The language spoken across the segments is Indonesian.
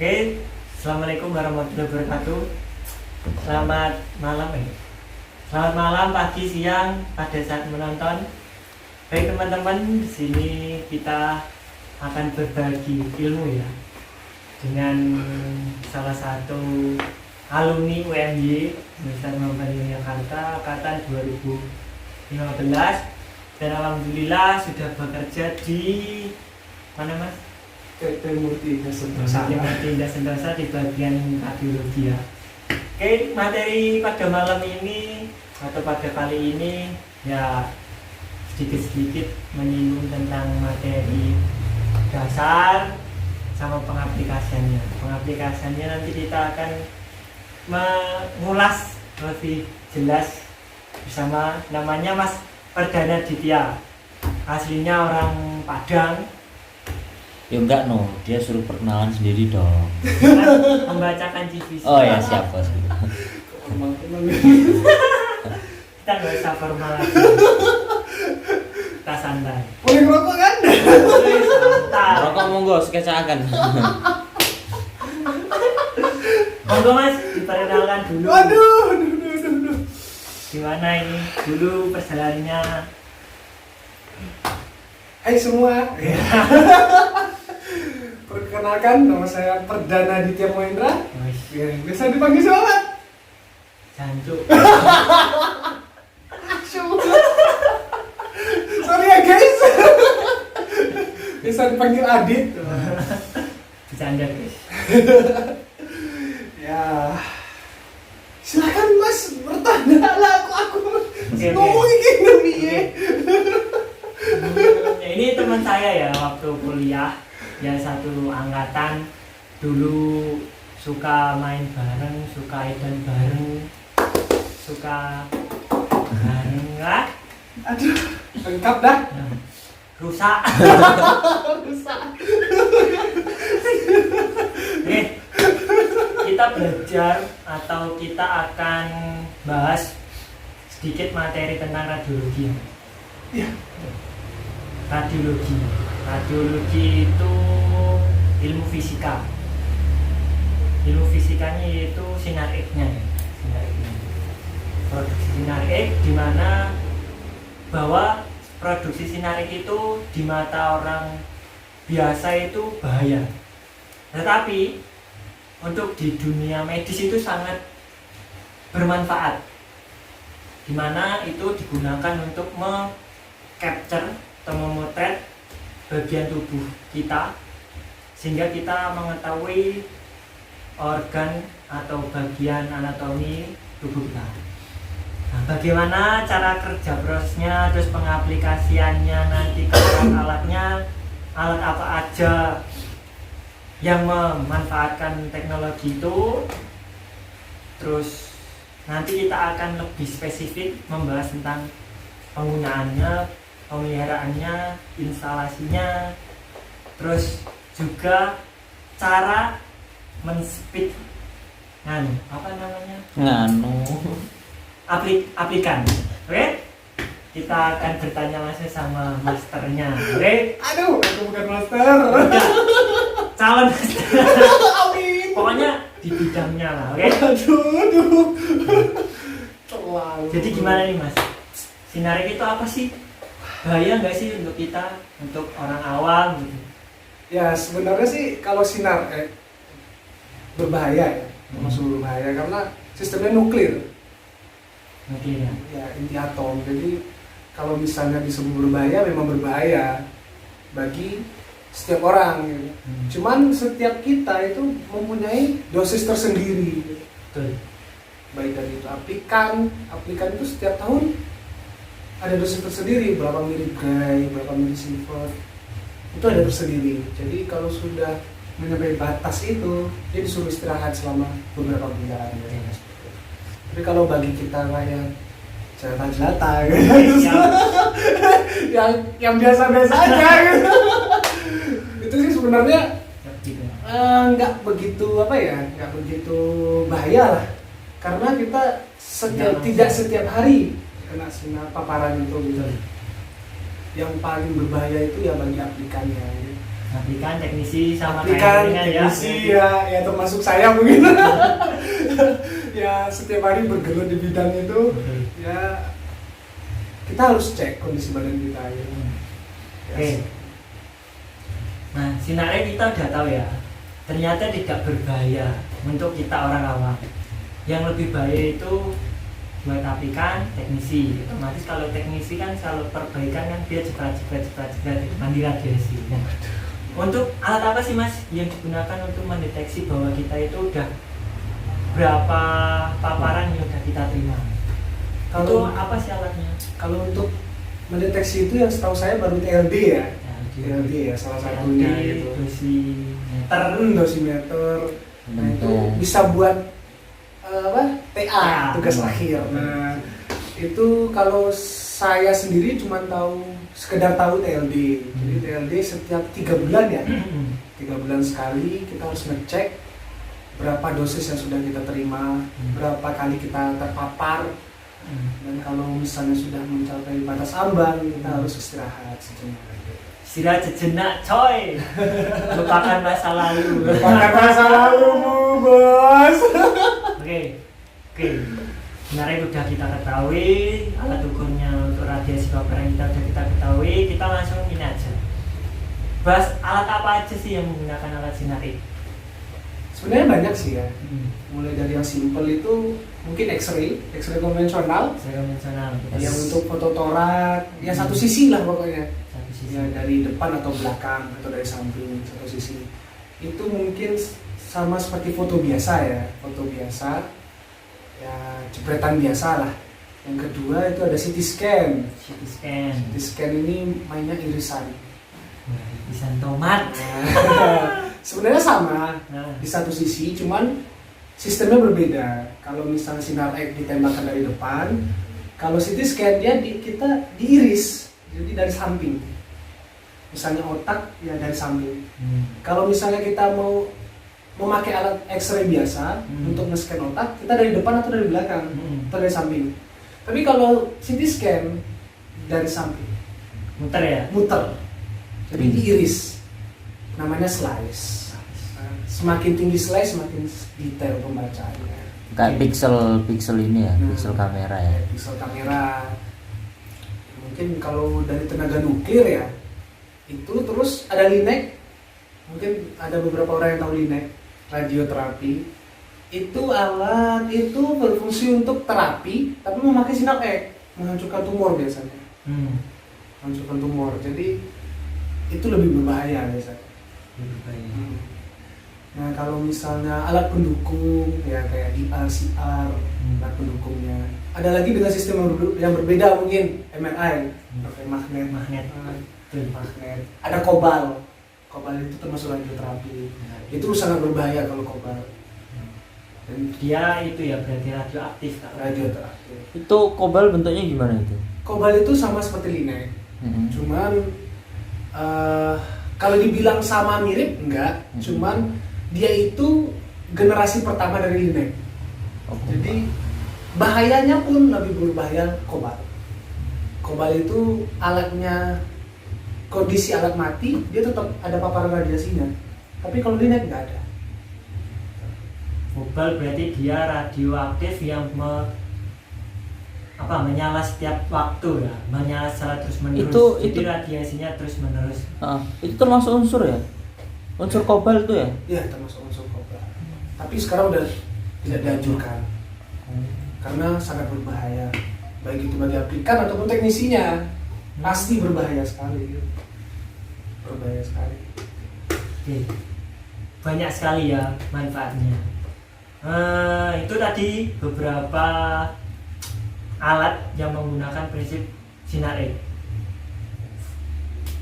Oke, assalamualaikum warahmatullahi wabarakatuh. Selamat malam Selamat malam, pagi, siang pada saat menonton. Baik teman-teman, di sini kita akan berbagi ilmu ya dengan salah satu alumni UMY Universitas Muhammad Yogyakarta angkatan 2015 dan alhamdulillah sudah bekerja di mana Mas? PT Murti Sentosa di bagian radiologi ya. Oke, materi pada malam ini atau pada kali ini ya sedikit-sedikit menyinggung tentang materi dasar sama pengaplikasiannya. Pengaplikasiannya nanti kita akan mengulas lebih jelas bersama namanya Mas Perdana Ditya. Aslinya orang Padang. Ya enggak dia suruh perkenalan sendiri dong. Membacakan CV. Oh ya siap bos. Kita nggak usah formal lagi. Kita santai. boleh ngerokok kan? Santai. Rokok monggo sekecakan. Monggo Mas, diperkenalkan dulu. Aduh. Gimana ini dulu perjalanannya? Hai semua. Perkenalkan, nama saya Perdana Ditya Mohendra. Ya, biasa dipanggil siapa? Jancuk. Sorry ya guys. Bisa dipanggil Adit. Bercanda guys. Ya. Silakan Mas bertanya lah aku Oke. ngomongin gini piye. Ini teman saya ya waktu kuliah ya satu angkatan dulu suka main bareng, suka edan bareng, suka bareng lah. Aduh, lengkap dah. Rusak. Nih, kita belajar atau kita akan bahas sedikit materi tentang radiologi. Iya. Radiologi itu ilmu fisika. Ilmu fisikanya yaitu sinar X-nya ya. Sinar X. Produksi sinar X di mana bahwa produksi sinar X itu di mata orang biasa itu bahaya. Tetapi untuk di dunia medis itu sangat bermanfaat. Di mana itu digunakan untuk capture atau memotret bagian tubuh kita sehingga kita mengetahui organ atau bagian anatomi tubuh kita. Nah, bagaimana cara kerja prosesnya, terus pengaplikasiannya nanti ke alatnya, alat apa aja yang memanfaatkan teknologi itu, terus nanti kita akan lebih spesifik membahas tentang penggunaannya, pemeliharaannya, instalasinya, terus juga cara men-speed aplikan. Oke? Kita akan bertanya langsung sama masternya. Oke? Aduh, aku bukan master. Udah. Calon master. Amin. Pokoknya di bidangnya lah, oke? Aduh. Terlalu. Jadi gimana nih Mas? Sinar X itu apa sih? Bahaya nggak sih untuk kita, untuk orang awam gitu? Ya sebenarnya sih kalau sinar berbahaya ya, termasuk berbahaya karena sistemnya nuklir. Oke ya. Ya inti atom. Jadi kalau misalnya disebut berbahaya memang berbahaya bagi setiap orang. Gitu. Cuman setiap kita itu mempunyai dosis tersendiri. Betul. Baik dari itu aplikan itu setiap tahun ada dosis tersendiri, berapa miligray, berapa milisievert, itu ada tersendiri. Jadi kalau sudah mencapai batas itu, dia disuruh istirahat selama beberapa bulan. Ya. Tapi kalau bagi kita lah yang jelata-jelata, yang biasa-biasa aja, gitu. Itu sih sebenarnya nggak begitu nggak begitu bahaya lah, karena kita tidak setiap hari kena sinar paparan itu gitu. Yang paling berbahaya itu ya bagi aplikannya gitu. Aplikan, teknisi sama Aplikan, kayak teknisi ya termasuk saya mungkin. Ya setiap hari bergelut di bidang itu, Oke. ya kita harus cek kondisi badan kita ya. Oke. Nah, sinarnya kita udah tahu ya, ternyata tidak berbahaya untuk kita orang awam. Yang lebih bahaya itu buat aplikan, teknisi. Otomatis kalau teknisi kan kalau perbaikan kan dia cepat mandi radiasi. Nah, untuk alat apa sih Mas yang digunakan untuk mendeteksi bahwa kita itu udah berapa paparan yang udah kita terima? Itu Kalau apa sih alatnya? kalau untuk mendeteksi itu yang setahu saya baru TLD ya. TLD ya salah satunya gitu. Dosimeter. Dosimeter. Nah itu bisa buat TA, tugas akhir. Nah itu kalau saya sendiri cuma sekedar tahu TLD. Jadi TLD setiap 3 bulan ya, 3 bulan sekali kita harus ngecek berapa dosis yang sudah kita terima, berapa kali kita terpapar, dan kalau misalnya sudah mencapai batas ambang kita harus istirahat sejenak. Istirahat sejenak, coy. Lupakan masa lalu. Lupakan masa lalumu, bos. Oke. Sebenarnya udah kita ketahui alat ukurnya untuk radiasi paparan kita udah kita ketahui. Kita langsung ini aja. Bahas alat apa aja sih yang menggunakan alat sinar X? Sebenarnya banyak sih ya. Mulai dari yang simple itu mungkin X-ray konvensional. Saya konvensional. Yang untuk foto torak, ya satu sisi lah pokoknya. Satu sisi. Ya dari depan atau belakang atau dari samping satu sisi. Itu mungkin sama seperti foto biasa ya, foto biasa. Ya jepretan biasa lah. Yang kedua itu ada CT scan. CT scan. CT scan ini mainnya irisan. Irisan tomat. Sebenarnya sama Nah. di satu sisi, cuman sistemnya berbeda. Kalau misalnya sinar X ditembakkan dari depan, kalau CT scan dia kita diiris, jadi dari samping. Misalnya otak ya dari samping. Kalau misalnya kita mau memakai alat X-ray biasa untuk nge-scan otak, kita dari depan atau dari belakang atau dari samping. Tapi kalau CT scan dari samping, Muter ya? muter, jadi diiris. Namanya slice. Nah, semakin tinggi slice, semakin detail pembacaannya. Kayak pixel ini ya, pixel kamera ya. Pixel kamera. Mungkin kalau dari tenaga nuklir ya, itu terus ada LINEC. Mungkin ada beberapa orang yang tahu LINEC, radioterapi. Itu alat itu berfungsi untuk terapi, tapi memakai sinar X, menghancurkan tumor biasanya. Menghancurkan tumor. Jadi itu lebih berbahaya biasanya. Nah kalau misalnya alat pendukung ya kayak DR, CR, alat pendukungnya. Ada lagi dengan sistem yang berbeda mungkin MRI, pakai magnet. Magnet. Ada kobal. Kobal itu termasuk radioterapi. Itu sangat berbahaya kalau kobal. Dan Dia itu ya berarti radioaktif kan? radioterapi. Itu kobal bentuknya gimana itu? Kobal itu sama seperti LINEC. Cuman kalau dibilang sama mirip enggak, cuman dia itu generasi pertama dari LINEC. Jadi bahayanya pun lebih berbahaya kobal. Kobal itu alatnya, kondisi alat mati, dia tetap ada paparan radiasinya. Tapi kalau LINEC enggak ada. Kobal berarti dia radioaktif yang menyala setiap waktu ya, menyala secara terus menerus. Jadi radiasinya terus menerus. Itu termasuk unsur ya? Unsur kobal itu ya? Iya, termasuk unsur kobal. Tapi sekarang udah tidak dianjurkan karena sangat berbahaya, baik itu bagi aplikan ataupun teknisinya. Pasti berbahaya sekali. Berbahaya sekali. Oke. Banyak sekali ya manfaatnya. Itu tadi beberapa alat yang menggunakan prinsip sinar X.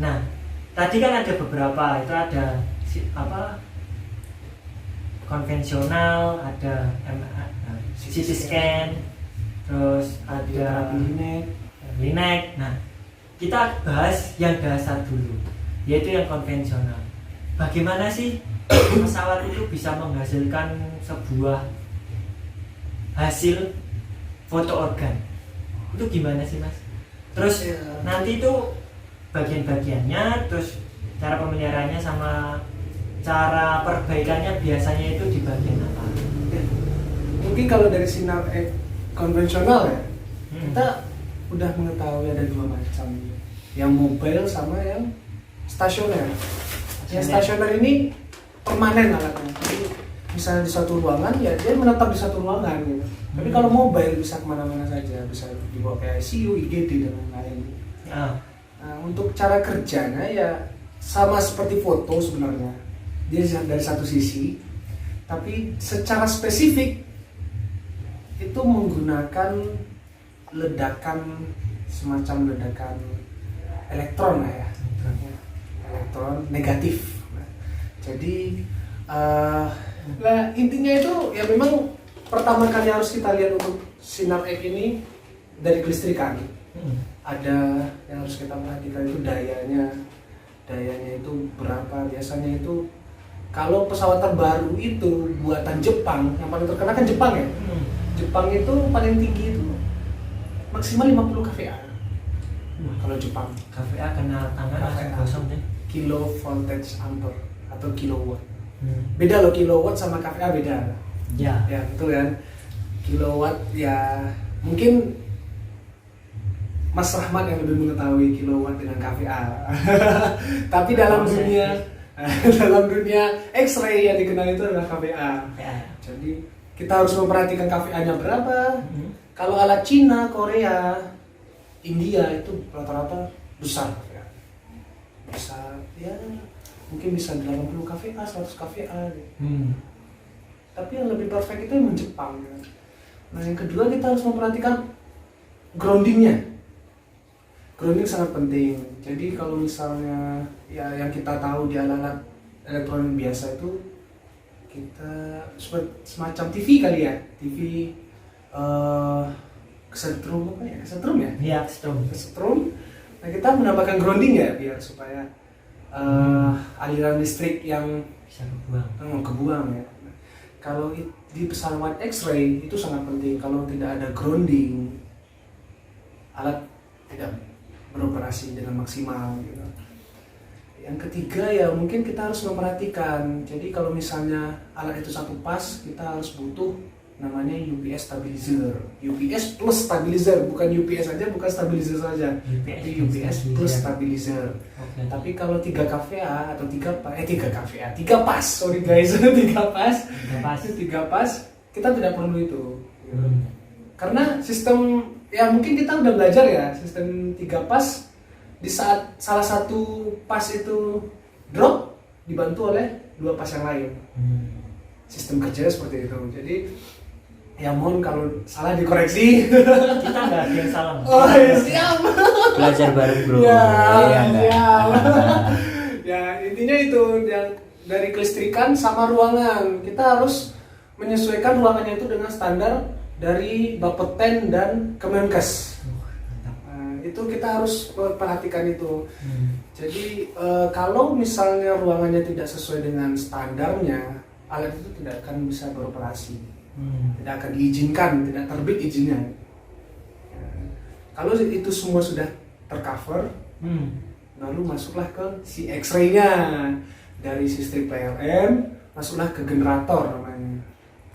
Nah, tadi kan ada beberapa, itu ada konvensional, ada CT scan, terus ada LINEC. Nah, kita bahas yang dasar dulu, yaitu yang konvensional. Bagaimana sih pesawat itu bisa menghasilkan sebuah hasil foto organ? Itu gimana sih Mas? Terus nanti itu bagian-bagiannya terus cara pemeliharaannya sama cara perbaikannya biasanya itu di bagian apa? Ya. Mungkin kalau dari sinar konvensional ya, kita udah mengetahui ada dua macam, yang mobile sama yang stasioner. Yang stasioner ini permanen alatnya, jadi misalnya di satu ruangan ya dia menetap di satu ruangan gitu. Tapi kalau mobile bisa kemana-mana saja, bisa dibawa ke ICU, IGD dan lain-lain. Nah, untuk cara kerjanya ya sama seperti foto sebenarnya, dia dari satu sisi, tapi secara spesifik itu menggunakan ledakan, semacam ledakan elektron lah ya, elektron negatif. Jadi nah intinya itu ya memang pertama kali harus kita lihat untuk sinar X ini dari kelistrikan. Ada yang harus kita perhatikan itu dayanya itu berapa. Biasanya itu kalau pesawat terbaru itu buatan Jepang, yang paling terkenal kan Jepang ya. Jepang itu paling tinggi itu maksimal 50 kVA. Kalau Jepang KVA kena tangan langsung kosong deh. Kilo voltage ampere atau kilowatt. Beda loh, kilowatt sama kVA beda. Ya. Ya betul kan. Kilowatt ya mungkin Mas Rahmat yang lebih mengetahui kilowatt dengan kVA. Tapi dalam dunia X-ray yang dikenal itu adalah kVA. Jadi kita harus memperhatikan kVA-nya berapa. Kalau alat Cina, Korea, India itu rata-rata besar ya. Bisa ya mungkin bisa 80 kVA, 100 kVA gitu. Tapi yang lebih perfect itu yang Jepang ya. Nah yang kedua kita harus memperhatikan groundingnya. Grounding sangat penting. Jadi kalau misalnya ya yang kita tahu di alat-alat elektronik biasa itu kita semacam TV kali ya, TV kesetrum apa ya? Kesetrum ya? Iya, kesetrum. Nah kita menambahkan grounding ya biar supaya aliran listrik yang bisa kebuang ya. Kalau di pesawat X-ray itu sangat penting. Kalau tidak ada grounding, alat tidak beroperasi dengan maksimal gitu. Yang ketiga ya mungkin kita harus memperhatikan. Jadi kalau misalnya alat itu satu pas, kita harus butuh namanya UPS stabilizer. UPS plus stabilizer, bukan UPS aja, bukan stabilizer saja. Tapi UPS plus stabilizer. Okay. Tapi kalau 3 kVA atau 3 pas, sorry guys, 3 pas, kita tidak perlu itu. Karena sistem ya mungkin kita udah belajar ya, sistem 3 pas di saat salah satu pas itu drop dibantu oleh 2 pas yang lain. Sistem kerjanya seperti itu. Jadi ya mohon kalau salah dikoreksi. Kita nggak ada yang salah. Oh ya, siap. Belajar bareng bro. Ya, Iya, siap. Ya intinya itu yang dari kelistrikan sama ruangan. Kita harus menyesuaikan ruangannya itu dengan standar dari Bapeten dan Kemenkes. Itu kita harus perhatikan itu. Jadi kalau misalnya ruangannya tidak sesuai dengan standarnya, alat itu tidak akan bisa beroperasi, tidak akan diizinkan, tidak terbit izinnya. Kalau itu semua sudah tercover, lalu masuklah ke si X-ray-nya. Dari sistem PLN masuklah ke generator namanya.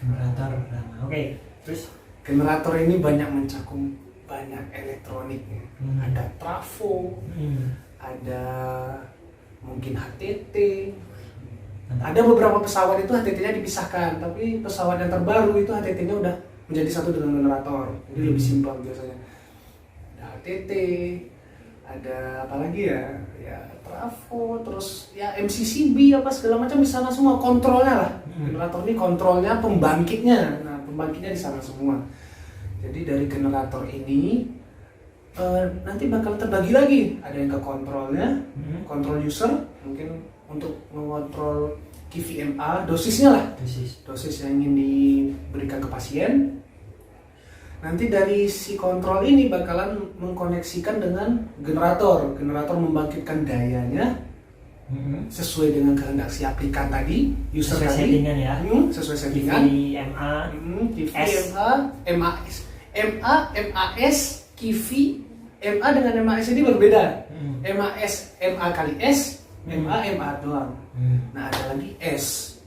Generator pertama. Oke. Terus generator ini banyak mencakup banyak elektronik. Ada trafo, ada mungkin HTT. Ada beberapa pesawat itu HTT-nya dipisahkan, tapi pesawat yang terbaru itu HTT-nya udah menjadi satu dengan generator. Jadi lebih simpel biasanya. Ada HTT, ada apa lagi ya? Ya trafo, terus ya MCCB apa segala macam di sana semua, kontrolnya lah. Generator ini kontrolnya pembangkitnya. Nah, pembangkitnya di sana semua. Jadi dari generator ini nanti bakal terbagi lagi. Ada yang ke kontrolnya, kontrol user, mungkin untuk mengontrol QVMA, dosisnya lah, dosis yang ingin diberikan ke pasien. Nanti dari si kontrol ini bakalan mengkoneksikan dengan generator. Generator membangkitkan dayanya sesuai dengan kehendak si aplikan tadi, user sesuai tadi, settingan ya. Sesuai settingan. MAS, KIVI, MA dengan MAS ini berbeda. MAS, MA kali S, MA doang. Nah, ada lagi S.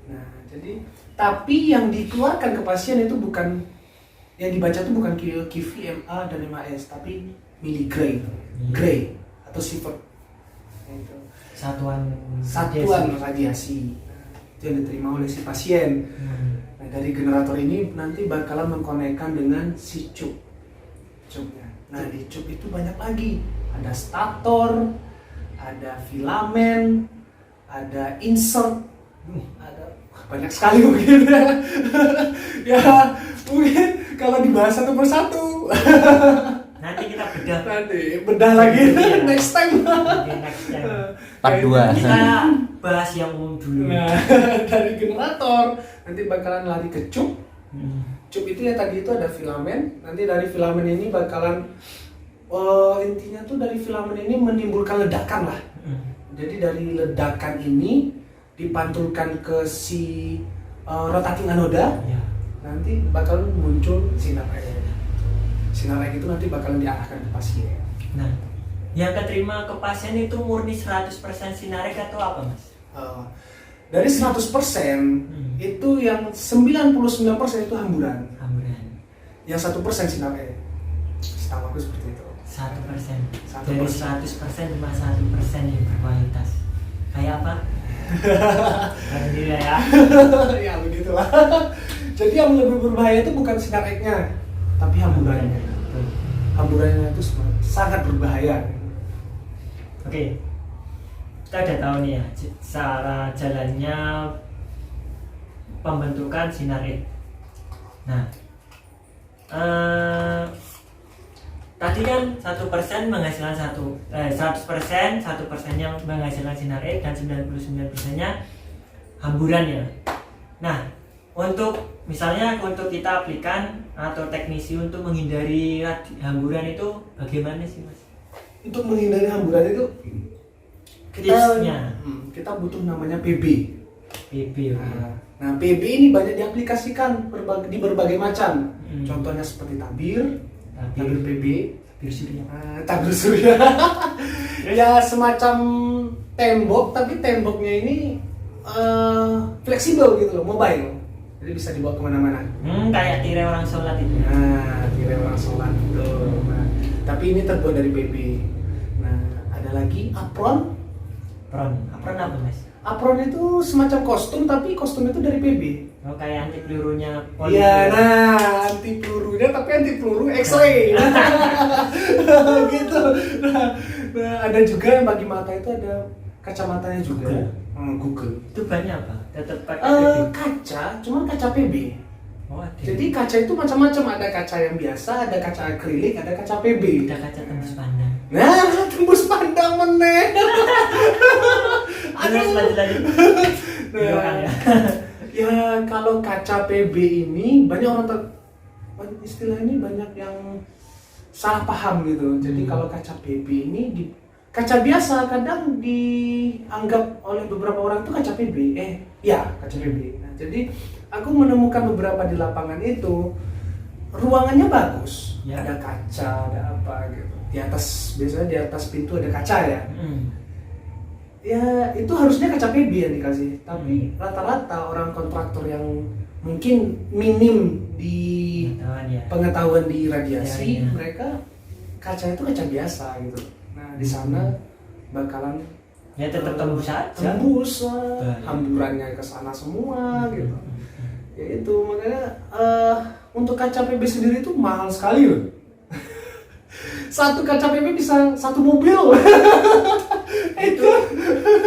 Nah, jadi tapi yang dikeluarkan ke pasien itu bukan, yang dibaca itu bukan QV, MA dan MAS, tapi milligray, gray atau sievert. Itu Satuan radiasi. Itu yang diterima oleh si pasien. Nah, dari generator ini nanti bakalan mengkonekkan dengan si cupnya. Nah, di cup itu banyak lagi. Ada stator, ada filamen, ada insert, ada banyak sekali mungkin. Ya, mungkin kalau dibahas satu persatu. Nanti kita bedah lagi Iya. next time. Oke, next time. Part 2. Kita bahas yang umum dulu. Nah, dari generator nanti bakalan lari ke cup. Cup itu ya tadi itu ada filamen. Nanti dari filamen ini bakalan intinya tuh dari filamen ini menimbulkan ledakan lah. Jadi dari ledakan ini dipantulkan ke si rotating anoda. Ya. Nanti bakal muncul sinar air. Sinar air itu nanti bakalan diarahkan ke pasien. Nah, yang keterima ke pasien itu murni 100% sinarik atau apa, Mas? Dari 100% itu yang 99% itu hamburan. Yang 1% sinar air. Setahu aku seperti itu. 1%. 1%. Dari 100% cuma 1% yang berkualitas. Kayak apa? Alhamdulillah ya. Ya begitulah. Jadi yang lebih berbahaya itu bukan sinar airnya, tapi hamburannya. Hamburannya itu sangat berbahaya. Oke. Kita udah tahu nih ya cara jalannya pembentukan sinar air. Nah, tadi kan 1% menghasilkan 100% yang menghasilkan sinar air dan 99%-nya hamburan ya. Nah, untuk misalnya untuk kita aplikan atau teknisi untuk menghindari hamburan itu bagaimana sih, Mas? Untuk menghindari hamburan itu Tipsnya? kita butuh namanya PB. PB. Nah, PB ini banyak diaplikasikan di berbagai macam. Contohnya seperti tabir PB, tabir surya. Tabir surya. Ya semacam tembok, tapi temboknya ini fleksibel gitu loh, mobile. Jadi bisa dibawa kemana-mana. Kayak tirai orang sholat itu. Nah, tirai orang sholat itu. Nah, tapi ini terbuat dari PB. Nah, ada lagi apron. Apron apa, Mas? Apron itu semacam kostum, tapi kostum itu dari PB. Oh, kayak anti pelurunya Iya, nah anti pelurunya tapi anti peluru X-ray. Gitu. Nah, ada juga yang bagi mata itu ada kacamatanya juga. Google. Itu banyak apa? Tetap pakai PB. Kaca, cuman kaca PB. Oh, ada. Jadi kaca itu macam-macam, ada kaca yang biasa, ada kaca akrilik, ada kaca PB. Ada kaca tembus pandang. Nah, tembus pandang meneh. Terus lanjut. Nah, ya kalau kaca PB ini banyak orang istilah ini banyak yang salah paham gitu. Jadi kalau kaca PB ini kaca biasa kadang dianggap oleh beberapa orang itu kaca PB. Kaca PB. Nah, jadi aku menemukan beberapa di lapangan itu ruangannya bagus. Ya. Ada kaca, ada apa gitu. Biasanya di atas pintu ada kaca ya. Ya itu harusnya kaca PB yang dikasih, tapi rata-rata orang kontraktor yang mungkin minim di pengetahuan di radiasi, mereka kaca itu kaca biasa gitu. Nah di sana bakalan ya tetap tembus saja. Tembus hamburannya ke sana semua gitu. Ya itu makanya untuk kaca PB sendiri itu mahal sekali loh. Satu kaca PB bisa satu mobil. Itu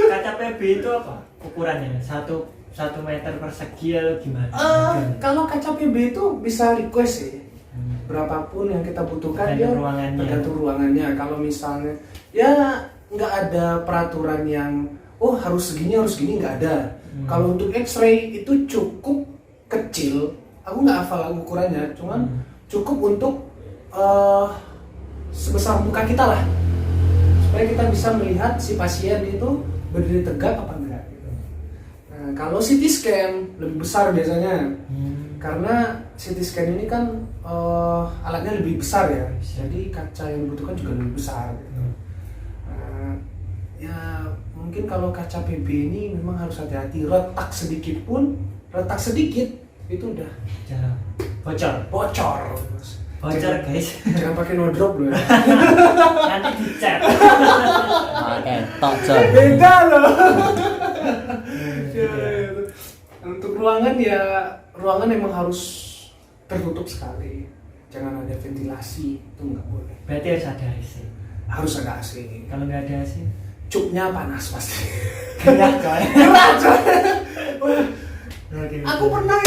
kaca PB itu apa ukurannya? 1 meter persegi atau gimana? Kalau kaca PB itu bisa request sih. Berapapun yang kita butuhkan tergantung ruangannya. Kalau misalnya ya nggak ada peraturan yang harus segini nggak ada. Kalau untuk X-ray itu cukup kecil. Aku nggak hafal ukurannya, cuman cukup untuk sebesar muka kita lah, supaya kita bisa melihat si pasien itu berdiri tegak apa enggak gitu. Nah, kalau CT scan lebih besar biasanya, karena CT scan ini kan alatnya lebih besar ya, jadi kaca yang dibutuhkan juga lebih besar gitu. Ya mungkin mungkin kalau kaca PB ini memang harus hati-hati, retak sedikit itu udah Jangan bocor. bocor. Mas. Bocor guys. Jangan pakai no drop loh ya. Nanti dicat. Oke, tok Jon. Beda loh. Ya, itu. Untuk ruangan ya, ruangan emang harus tertutup sekali. Jangan ada ventilasi, itu nggak boleh. Berarti harus ada AC. Harus ada AC. Kalau nggak ada AC, Cupnya panas pasti. gerah coy. Gerah, coy. Wah, Oke. aku pernah